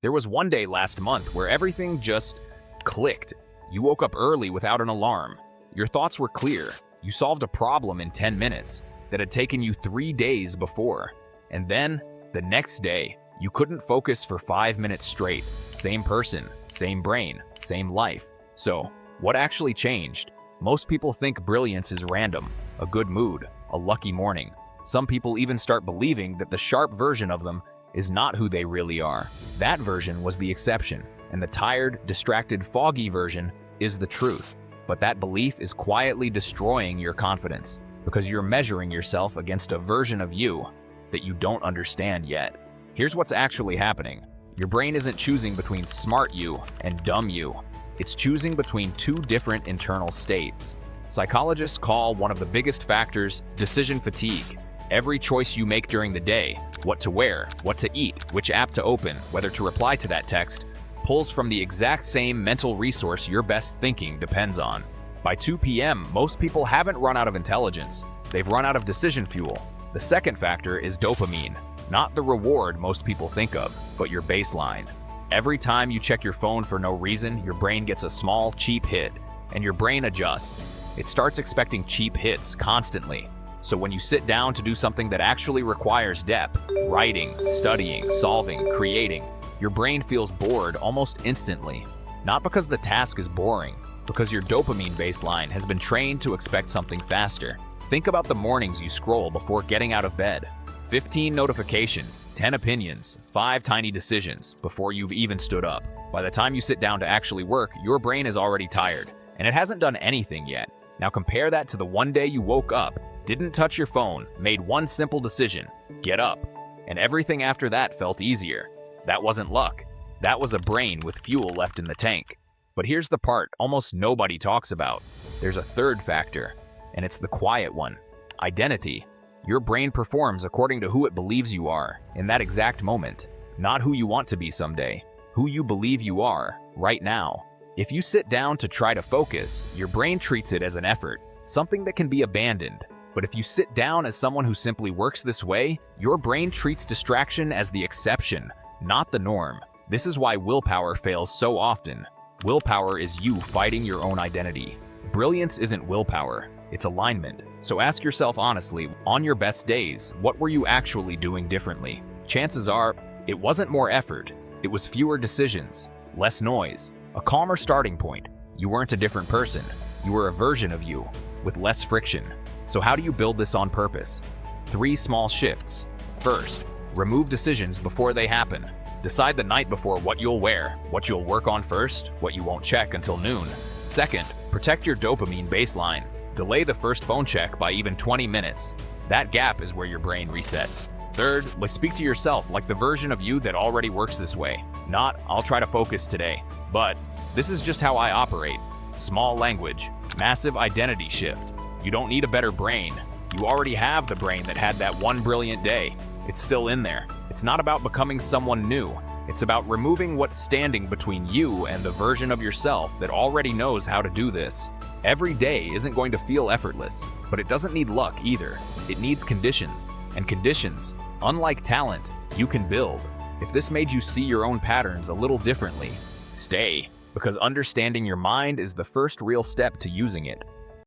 There was one day last month where everything just clicked. You woke up early without an alarm. Your thoughts were clear. You solved a problem in 10 minutes that had taken you 3 days before. And then, the next day, you couldn't focus for 5 minutes straight. Same person, same brain, same life. So, what actually changed? Most people think brilliance is random, a good mood, a lucky morning. Some people even start believing that the sharp version of them is not who they really are. That version was the exception, and the tired, distracted, foggy version is the truth. But that belief is quietly destroying your confidence because you're measuring yourself against a version of you that you don't understand yet. Here's what's actually happening. Your brain isn't choosing between smart you and dumb you. It's choosing between two different internal states. Psychologists call one of the biggest factors decision fatigue. Every choice you make during the day, what to wear, what to eat, which app to open, whether to reply to that text, pulls from the exact same mental resource your best thinking depends on. By 2 p.m., most people haven't run out of intelligence. They've run out of decision fuel. The second factor is dopamine, not the reward most people think of, but your baseline. Every time you check your phone for no reason, your brain gets a small, cheap hit, and your brain adjusts. It starts expecting cheap hits constantly. So when you sit down to do something that actually requires depth, writing, studying, solving, creating, your brain feels bored almost instantly. Not because the task is boring, because your dopamine baseline has been trained to expect something faster. Think about the mornings you scroll before getting out of bed. 15 notifications, 10 opinions, 5 tiny decisions before you've even stood up. By the time you sit down to actually work, your brain is already tired, and it hasn't done anything yet. Now compare that to the one day you woke up, didn't touch your phone, made one simple decision, get up, and everything after that felt easier. That wasn't luck. That was a brain with fuel left in the tank. But here's the part almost nobody talks about. There's a third factor, and it's the quiet one: identity. Your brain performs according to who it believes you are in that exact moment, not who you want to be someday, who you believe you are right now. If you sit down to try to focus, your brain treats it as an effort, something that can be abandoned. But if you sit down as someone who simply works this way, your brain treats distraction as the exception, not the norm. This is why willpower fails so often. Willpower is you fighting your own identity. Brilliance isn't willpower, it's alignment. So ask yourself honestly, on your best days, what were you actually doing differently? Chances are, it wasn't more effort, it was fewer decisions, less noise, a calmer starting point. You weren't a different person, you were a version of you, with less friction. So how do you build this on purpose? 3 small shifts. First, remove decisions before they happen. Decide the night before what you'll wear, what you'll work on first, what you won't check until noon. Second, protect your dopamine baseline. Delay the first phone check by even 20 minutes. That gap is where your brain resets. Third, speak to yourself like the version of you that already works this way. Not, I'll try to focus today, but this is just how I operate. Small language, massive identity shift. You don't need a better brain. You already have the brain that had that one brilliant day. It's still in there. It's not about becoming someone new. It's about removing what's standing between you and the version of yourself that already knows how to do this. Every day isn't going to feel effortless, but it doesn't need luck either. It needs conditions. And conditions, unlike talent, you can build. If this made you see your own patterns a little differently, stay, because understanding your mind is the first real step to using it.